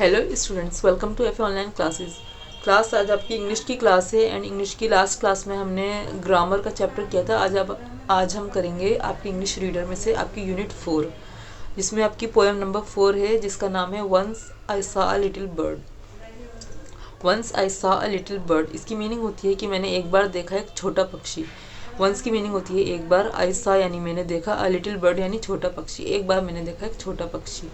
Hello students, welcome to F online classes. Class आज आपकी English की क्लास है एंड इंग्लिश की लास्ट क्लास में हमने ग्रामर का चैप्टर किया था। आज हम करेंगे आपकी इंग्लिश रीडर में से आपकी यूनिट 4, जिसमें आपकी पोएम नंबर 4 है, जिसका नाम है once I saw a little bird. Once I saw a little bird, इसकी मीनिंग होती है कि मैंने एक बार देखा एक छोटा पक्षी। वंस की मीनिंग होती है एक बार, आई सॉ यानी मैंने देखा, अ लिटिल बर्ड यानी छोटा पक्षी, एक बार मैंने देखा एक छोटा पक्षी।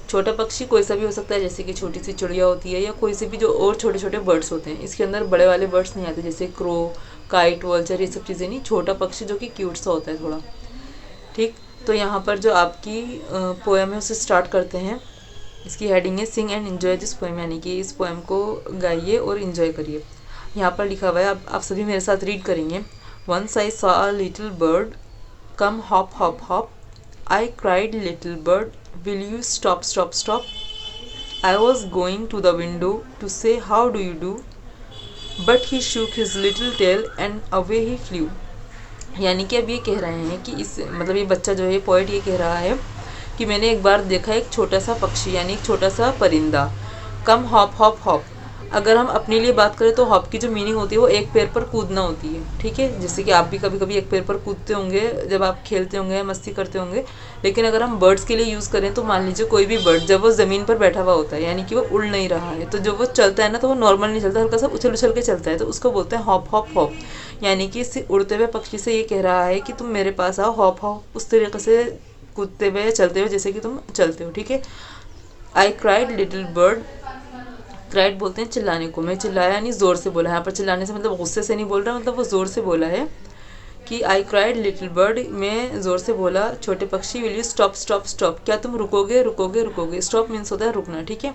छोटा पक्षी कोई सा भी हो सकता है, जैसे कि छोटी सी चिड़िया होती है या कोई से भी जो और छोटे छोटे बर्ड्स होते हैं। इसके अंदर बड़े वाले बर्ड्स नहीं आते, जैसे क्रो, काइट, वल्चर, ये सब चीज़ें नहीं। छोटा पक्षी जो कि क्यूट सा होता है थोड़ा। ठीक, तो यहाँ पर जो आपकी पोएम है उसे स्टार्ट करते हैं। इसकी हेडिंग है sing and enjoy this poem, यानी कि इस पोएम को गाइए और इन्जॉय करिए। यहाँ पर लिखा हुआ है, आप सभी मेरे साथ रीड करेंगे। Once I saw a little bird come hop hop hop, I cried, little bird, will you stop, stop, stop? I was going to the window to say, how do you do? But he shook his little tail and away he flew. यानी कि अब ये कह रहे हैं कि इस मतलब ये बच्चा जो है, पोइट ये कह रहा है कि मैंने एक बार देखा एक छोटा सा पक्षी, यानी एक छोटा सा परिंदा। कम हॉप हॉप हॉप, अगर हम अपने लिए बात करें तो हॉप की जो मीनिंग होती है वो एक पैर पर कूदना होती है। ठीक है, जैसे कि आप भी कभी कभी एक पैर पर कूदते होंगे जब आप खेलते होंगे, मस्ती करते होंगे। लेकिन अगर हम बर्ड्स के लिए यूज़ करें तो मान लीजिए कोई भी बर्ड जब वो ज़मीन पर बैठा हुआ होता है, यानी कि वो उड़ नहीं रहा है, तो जब वो चलता है ना तो वो नॉर्मल नहीं चलता, हल्का सा उछल उछल के चलता है, तो उसको बोलते हैं हॉप हॉप हॉप। यानी कि इस उड़ते हुए पक्षी से ये कह रहा है कि तुम मेरे पास आओ, हॉप हॉप, उस तरीके से कूदते हुए या चलते हुए जैसे कि तुम चलते हो। ठीक है, I cried little bird, cried बोलते हैं चिल्लाने को। मैं चिल्लाया नहीं, ज़ोर से बोला। यहाँ पर चिल्लाने से मतलब गुस्से से नहीं बोल रहा, मतलब वो ज़ोर से बोला है कि आई क्राइड लिटिल बर्ड, मैं ज़ोर से बोला छोटे पक्षी, will you stop stop stop, क्या तुम रुकोगे रुकोगे रुकोगे। स्टॉप मीन्स होता है रुकना। ठीक है,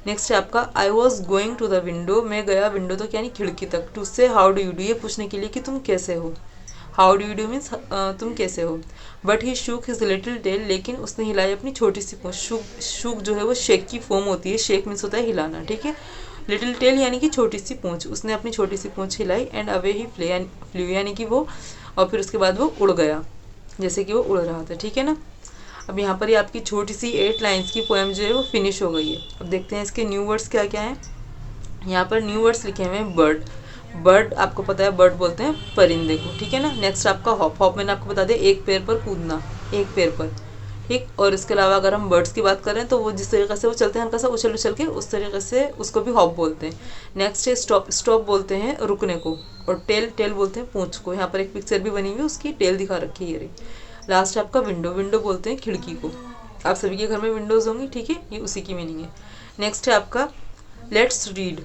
नेक्स्ट है आपका I was going to the window, मैं गया विंडो तक यानी खिड़की तक। टू से हाउ डू यू डू, ये पूछने के लिए कि तुम कैसे हो। How do you do means तुम कैसे हो। But he shook his little tail, लेकिन उसने हिलाई अपनी छोटी सी पूंछ। शूक शूक जो है वो शेक की फॉर्म होती है, शेक मीन्स होता है हिलाना। ठीक है, लिटिल टेल यानी कि छोटी सी पूंछ, उसने अपनी छोटी सी पूंछ हिलाई। एंड अवे ही फ्लू यानी कि वो, और फिर उसके बाद वो उड़ गया, जैसे कि वो उड़ रहा था। ठीक है ना, अब यहाँ पर ये आपकी छोटी सी 8 लाइन्स की पोएम जो है वो फिनिश हो गई है। अब देखते हैं इसके न्यू वर्ड्स क्या क्या हैं। यहाँ पर न्यू वर्ड्स लिखे हुए हैं बर्ड। बर्ड आपको पता है, बर्ड बोलते हैं परिंदे को। ठीक है ना, नेक्स्ट आपका हॉप, हॉप मैंने आपको बता दिया एक पैर पर कूदना, एक पैर पर। ठीक, और इसके अलावा अगर हम बर्ड्स की बात करें तो वो जिस तरीके से वो चलते हैं हल्का सा उछल उछल के, उस तरीके से उसको भी हॉप बोलते हैं। नेक्स्ट है स्टॉप, स्टॉप बोलते हैं रुकने को। और टेल, टेल बोलते हैं पूंछ को। यहाँ पर एक पिक्चर भी बनी हुई है, उसकी टेल दिखा रखी है ये रही। लास्ट आपका विंडो, विंडो बोलते हैं खिड़की को। आप सभी के घर में विंडोज़ होंगी। ठीक है, ये उसी की मीनिंग है। नेक्स्ट है आपका let's read,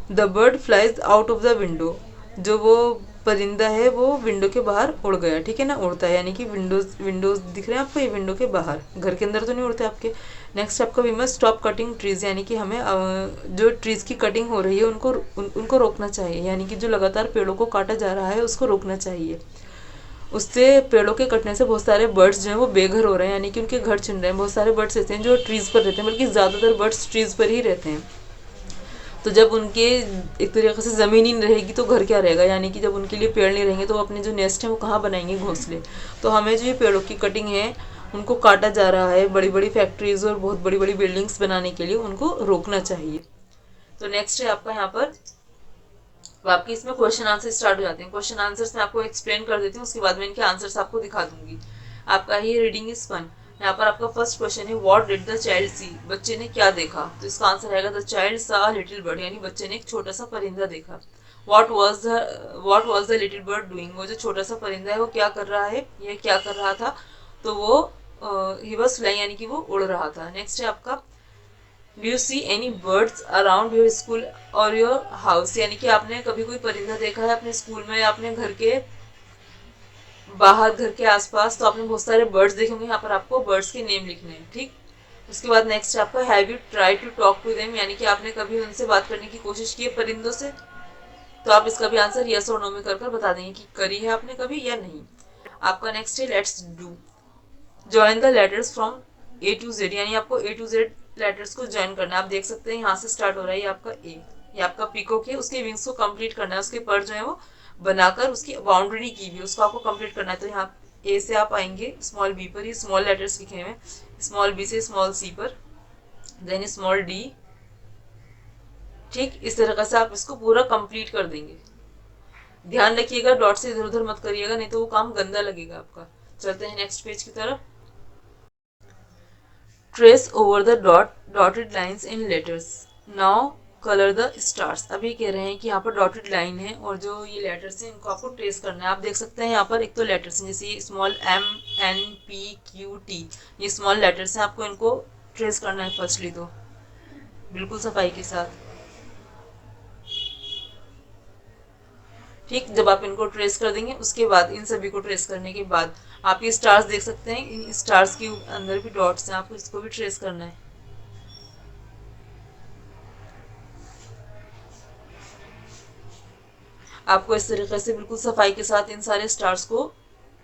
the bird flies out of the window, जो वो परिंदा है वो विंडो के बाहर उड़ गया। ठीक है ना, उड़ता है यानी कि विंडोज, विंडोज दिख रहे हैं आपको, ये विंडो के बाहर, घर के अंदर तो नहीं उड़ते आपके। नेक्स्ट आपका we must stop cutting trees, यानी कि हमें जो ट्रीज की कटिंग हो रही है उनको रोकना चाहिए, यानी कि जो लगातार पेड़ों को काटा जा रहा है उसको रोकना चाहिए। उससे पेड़ों के कटने से बहुत सारे बर्ड्स जो हैं वो बेघर हो रहे हैं, यानी कि उनके घर छिन रहे हैं। बहुत सारे बर्ड्स ऐसे हैं जो ट्रीज़ पर रहते हैं, बल्कि ज़्यादातर बर्ड्स ट्रीज़ पर ही रहते हैं। तो जब उनके एक तरीके से ज़मीन ही नहीं रहेगी तो घर क्या रहेगा, यानी कि जब उनके लिए पेड़ नहीं रहेंगे तो वो अपने जो नेस्ट हैं वो कहाँ बनाएंगे, घोंसले। तो हमें जो ये पेड़ों की कटिंग है उनको काटा जा रहा है बड़ी बड़ी फैक्ट्रीज और बहुत बड़ी बड़ी बिल्डिंग्स बनाने के लिए, उनको रोकना चाहिए। तो नेक्स्ट है आपका यहाँ पर, तो आपके इसमें क्वेश्चन आंसर स्टार्ट हो जाते हैं। क्वेश्चन आंसर्स मैं आपको एक्सप्लेन कर देती हूँ, उसके बाद में इनके आंसर्स आपको दिखा दूंगी। आपका ये रीडिंग इज फन। यहाँ पर आपका फर्स्ट क्वेश्चन है व्हाट डिड द चाइल्ड सी, बच्चे ने क्या देखा। तो इसका आंसर रहेगा द चाइल्ड सा लिटिल बर्ड, यानी बच्चे ने एक छोटा सा परिंदा देखा। What was the little bird doing, वो जो छोटा सा परिंदा है वो क्या कर रहा है, ये क्या कर रहा था। तो वो ही वाज फ्लाइंग, यानी कि वो उड़ रहा था। नेक्स्ट है आपका do you see any birds around your school और योर हाउस, यानी कि आपने कभी कोई परिंदा देखा है अपने स्कूल में या अपने घर के बाहर, घर के आसपास। तो आपने बहुत सारे बर्ड्स देखे होंगे, यहाँ पर आपको बर्ड्स के नेम लिखने हैं। ठीक, उसके बाद नेक्स्ट है आपका have you try to talk to them, यानी कि आपने कभी उनसे बात करने की कोशिश की है परिंदों से। तो आप इसका भी आंसर यस और नो में कर बता देंगे कि करी है आपने कभी या नहीं। आपका नेक्स्ट है let's do, join the letters from A to Z, यानी आपको ए टू जेड लेटर्स को ज्वाइन करना है। आप देख सकते हैं यहाँ से स्टार्ट हो रहा है, ये आपका ए, ये आपका पीकॉक है, उसके विंग्स को कंप्लीट करना है, उसके पर जो है वो बनाकर उसकी बाउंड्री नहीं की हुई, उसको आपको कंप्लीट करना है। तो यहाँ ए से आप आएंगे स्मॉल बी पर, ये स्मॉल लेटर्स लिखे हुए हैं, स्मॉल बी से स्मॉल सी पर। Then small D. ठीक, इस तरीके से आप इसको पूरा कंप्लीट कर देंगे। ध्यान रखिएगा डॉट से इधर उधर मत करिएगा, नहीं तो वो काम गंदा लगेगा आपका। चलते हैं नेक्स्ट पेज की तरफ। Trace over the dotted lines in letters, now colour the stars. अभी कह रहे हैं कि यहाँ पर डॉटेड लाइन है और जो ये लेटर्स हैं इनको आपको ट्रेस करना है। आप देख सकते हैं यहाँ पर एक तो लेटर्स हैं जैसे small M N P Q T, ये स्मॉल लेटर्स हैं, आपको इनको ट्रेस करना है फर्स्टली तो बिल्कुल सफाई के साथ। ठीक, जब आप इनको ट्रेस कर देंगे उसके बाद इन सभी को ट्रेस करने के बाद आप ये स्टार्स देख सकते हैं, इन स्टार्स के अंदर भी डॉट्स हैं, आपको इसको भी ट्रेस करना है। आपको इस तरीके से बिल्कुल सफाई के साथ इन सारे स्टार्स को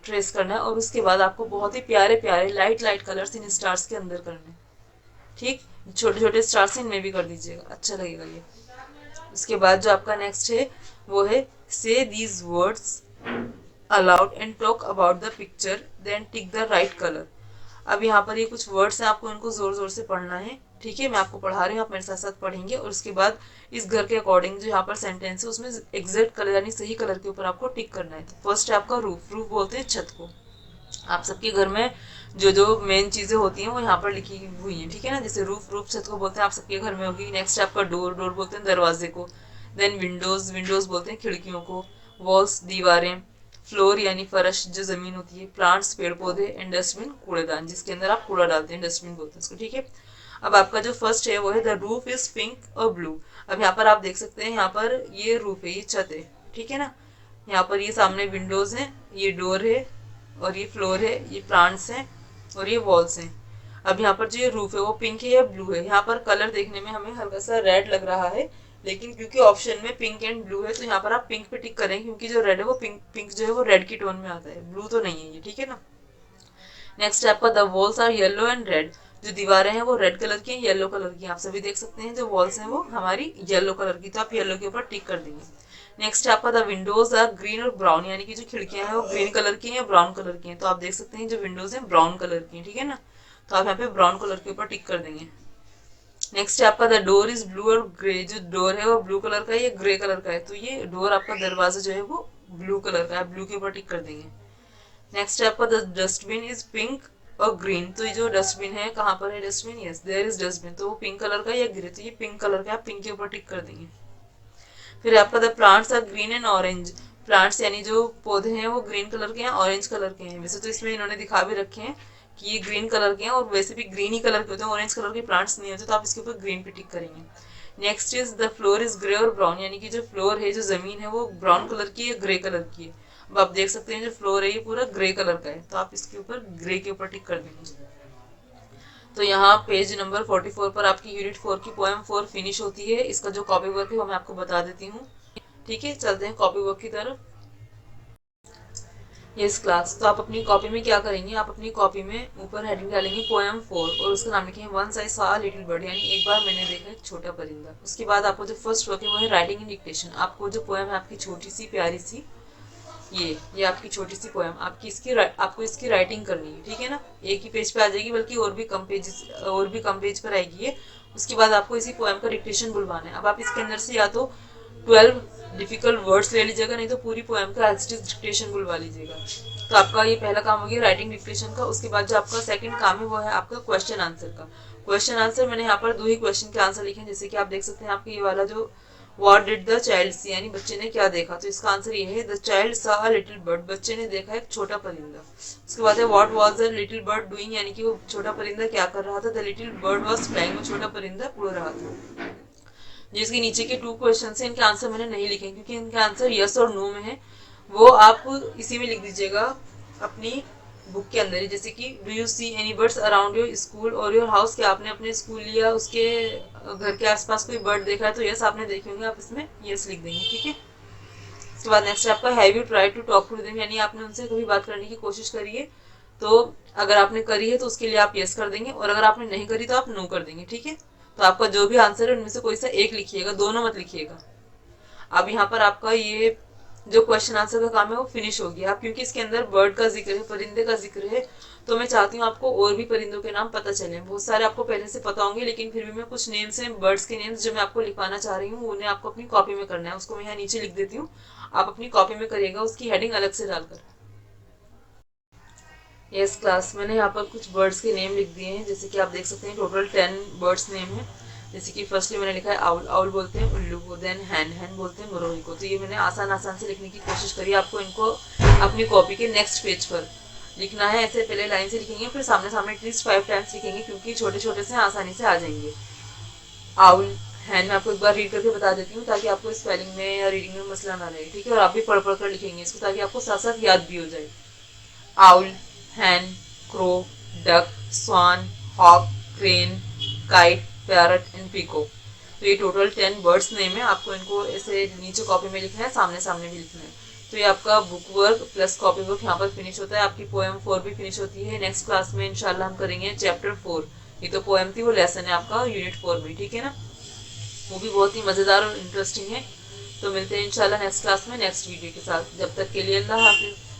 ट्रेस करना है और उसके बाद आपको बहुत ही प्यारे प्यारे लाइट लाइट कलर्स इन स्टार्स के अंदर करने हैं। ठीक, छोटे छोटे स्टार्स इनमें भी कर दीजिएगा, अच्छा लगेगा ये। उसके बाद जो आपका नेक्स्ट है वो है say these words aloud and talk about the picture then tick the right colour. अब यहाँ पर ये कुछ वर्ड्स हैं, आपको इनको जोर जोर से पढ़ना है। ठीक है, मैं आपको पढ़ा रही हूँ, आप मेरे साथ साथ पढ़ेंगे और उसके बाद इस घर के अकॉर्डिंग जो यहाँ पर सेंटेंस है उसमें एग्जैक्ट कलर यानी सही कलर के ऊपर आपको टिक करना है। तो फर्स्ट है आपका रूफ। रूफ बोलते हैं छत को। आप सबके घर में जो जो मेन चीजें होती हैं वो यहाँ पर लिखी हुई हैं। ठीक है ना, जैसे रूफ, रूफ छत को बोलते हैं, आप सबके घर में होगी। नेक्स्ट है आपका डोर। डोर बोलते हैं दरवाजे को। Then Windows. विंडोज बोलते हैं खिड़कियों को। वॉल्स दीवारें। फ्लोर यानी फर्श जो जमीन होती है। प्लांट्स पेड़ पौधे। एंड डस्टबिन कूड़ेदान जिसके अंदर आप कूड़ा डालते हैं, डस्टबिन बोलते हैं उसको। ठीक है, अब आपका जो फर्स्ट है वो है द रूफ इज पिंक और ब्लू। अब यहाँ पर आप देख सकते हैं यहाँ पर ये रूफ है, ये छत है। ठीक है ना, यहाँ पर ये सामने विंडोज हैं, ये डोर है और ये फ्लोर है, ये प्लांट्स हैं और ये वॉल्स हैं। अब यहाँ पर जो ये रूफ है वो पिंक है या ब्लू है। यहाँ पर कलर देखने में हमें हल्का सा रेड लग रहा है, लेकिन क्योंकि ऑप्शन में पिंक एंड ब्लू है तो यहाँ पर आप पिंक पे टिक करें, क्योंकि जो रेड है वो पिंक पिंक जो है वो रेड की टोन में आता है, ब्लू तो नहीं है ये। ठीक है ना, नेक्स्ट है आपका the walls are yellow and red. जो दीवारें हैं वो रेड कलर की हैं, येलो कलर की। आप सभी देख सकते हैं जो वॉल्स हैं वो हमारी येलो कलर की, तो आप येलो के ऊपर टिक कर देंगे। नेक्स्ट है आपका द विंडोज आर ग्रीन और ब्राउन, यानी कि जो खिड़कियां हैं वो ग्रीन कलर की हैं या ब्राउन कलर की हैं। तो आप देख सकते हैं जो विंडोज हैं ब्राउन कलर की हैं। ठीक है ना, तो आप यहाँ पे ब्राउन कलर के ऊपर टिक कर देंगे। नेक्स्ट है आपका द डोर इज ब्लू और ग्रे। जो डोर है वो ब्लू कलर का है या ग्रे कलर का है, तो ये डोर आपका दरवाजा जो है वो ब्लू कलर का है, ब्लू के ऊपर टिक कर देंगे। नेक्स्ट है आपका द डस्टबिन इज पिंक और ग्रीन। तो ये जो डस्टबिन है, कहाँ पर है dustbin, yes there is dustbin, तो वो पिंक कलर का या ग्रे, तो ये पिंक कलर का, आप पिंक के ऊपर टिक कर देंगे। फिर आपका the plants are green and orange. Plants यानी जो पौधे हैं वो ग्रीन कलर के हैं, ऑरेंज कलर के हैं। वैसे तो इसमें इन्होंने दिखा भी रखे हैं कि ये ग्रीन कलर के हैं और वैसे भी ग्रीन ही कलर के होते हैं, ऑरेंज कलर के प्लांट्स नहीं होते, तो आप इसके ऊपर ग्रीन पे टिक करेंगे। Next is the floor is grey और ब्राउन, यानी कि जो फ्लोर है, जो जमीन है वो ब्राउन कलर की है, ग्रे कलर की है। अब आप देख सकते हैं जो फ्लोर है ये पूरा ग्रे कलर का है, तो आप इसके ऊपर ग्रे के ऊपर टिक कर देंगे। तो यहाँ पेज नंबर 44 पर आपकी यूनिट 4 की पोएम 4 फिनिश होती है। इसका जो कॉपी वर्क है वो मैं आपको बता देती हूँ। ठीक है, चलते हैं कॉपी वर्क की तरफ। यस क्लास, तो आप अपनी कॉपी में क्या करेंगे, आप अपनी कॉपी में ऊपर हेडिंग डालेंगे पोएम 4 और उसका नाम लिखेंगे once I saw a little bird, यानी एक बार मैंने देखा एक छोटा परिंदा। उसके बाद आपको जो फर्स्ट वर्क है वो है राइटिंग इन डिक्टेशन। आपको जो पोएम है आपकी छोटी सी प्यारी सी, ये आपकी छोटी सी पोएम, आपको इसकी राइटिंग करनी है। ठीक है ना, एक ही पेज पे आ जाएगी, बल्कि और भी कम पेज पर आएगी ये। उसके बाद आपको इसी पोएम का डिक्टेशन बुलवाना है। अब आप इसके अंदर से या तो 12 डिफिकल्ट वर्ड्स ले लीजिएगा, नहीं तो पूरी पोएम का एज इट इज डिक्टेशन बुलवा लीजिएगा। तो आपका ये पहला काम हो गया राइटिंग डिक्टेशन का। उसके बाद जो आपका सेकंड काम है वो है आपका क्वेश्चन आंसर का। क्वेश्चन आंसर मैंने यहाँ पर 2 ही क्वेश्चन के आंसर लिखे हैं, जैसे कि आप देख सकते हैं आपके ये वाला जो What did the child see, यानी बच्चे ने क्या देखा, तो इसका आंसर ये है the child saw a little bird, बच्चे ने देखा एक छोटा परिंदा। उसके बाद है what was the little bird doing, यानी कि वो छोटा परिंदा क्या कर रहा था। the little bird was flying, वो छोटा परिंदा उड़ रहा था। जिसके नीचे के 2 क्वेश्चन है, इनके आंसर मैंने नहीं लिखे क्योंकि इनके आंसर यस और नो में है, वो आप इसी में लिख दीजिएगा अपनी बुक के अंदर ही। जैसे कि do you see any birds around your school और योर हाउस, क्या आपने अपने स्कूल या उसके घर के आसपास कोई बर्ड देखा है, तो यस आपने देखे होंगे, आप इसमें यस लिख देंगे। ठीक है, उसके बाद नेक्स्ट आपका have you try to talk to them, यानी आपने उनसे कभी बात करने की कोशिश करी है, तो अगर आपने करी है तो उसके लिए आप यस कर देंगे, और अगर आपने नहीं करी तो आप नो कर देंगे। ठीक है, तो आपका जो भी आंसर है उनमें से कोई सा एक लिखिएगा, दोनों मत लिखिएगा। अब यहाँ पर आपका ये जो क्वेश्चन आंसर का काम है वो फिनिश हो गया। अब क्योंकि इसके अंदर बर्ड का जिक्र है, परिंदे का जिक्र है, तो मैं चाहती हूँ आपको और भी परिंदों के नाम पता चले। बहुत सारे आपको पहले से पता होंगे, लेकिन फिर भी मैं कुछ नेम्स हैं बर्ड्स के नेम्स जो मैं आपको लिखवाना चाह रही हूँ, उन्हें आपको अपनी कॉपी में करना है। उसको मैं यहाँ नीचे लिख देती हूँ, आप अपनी कॉपी में करिएगा उसकी हेडिंग अलग से डालकर। यस क्लास, मैंने यहाँ पर कुछ बर्ड्स के नेम लिख दिए हैं। जैसे कि आप देख सकते हैं टोटल 10 बर्ड्स नेम है। जैसे कि फर्स्टली मैंने लिखा है आउल, आउल बोलते हैं उल्लू को, देन हैन, हैन बोलते हैं मुरोही को। तो ये मैंने आसान आसान से लिखने की कोशिश करी। आपको इनको अपनी कॉपी के नेक्स्ट पेज पर लिखना है। ऐसे पहले लाइन से लिखेंगे, फिर सामने सामने एटलीस्ट 5 टाइम्स लिखेंगे, क्योंकि छोटे छोटे से आसानी से आ जाएंगे। आउल, हैन मैं आपको एक बार रीड करके बता देती हूँ, ताकि आपको स्पेलिंग में या रीडिंग में मसला ना रहे, ठीक है। और आप भी पढ़ पढ़ कर लिखेंगे इसको, ताकि आपको साथ साथ याद भी हो जाए। Owl, hen, crow, duck, swan, hawk, crane, kite, parrot and peacock. तो ये टोटल 10 बर्ड्स नेम है। आपको इनको ऐसे नीचे कॉपी में लिखना है, सामने सामने भी लिखना है। तो ये आपका book work plus copy work यहाँ पर फिनिश होता है। आपकी पोएम 4 भी फिनिश होती है। नेक्स्ट क्लास में इंशाल्लाह हम करेंगे चैप्टर 4। ये तो पोएम थी, वो लेसन है आपका यूनिट 4 में, ठीक है ना। वो भी बहुत ही मज़ेदार और इंटरेस्टिंग है। तो मिलते हैं इंशाल्लाह नेक्स्ट क्लास में नेक्स्ट वीडियो के साथ। जब तक के लिए अल्लाह हाफिज़।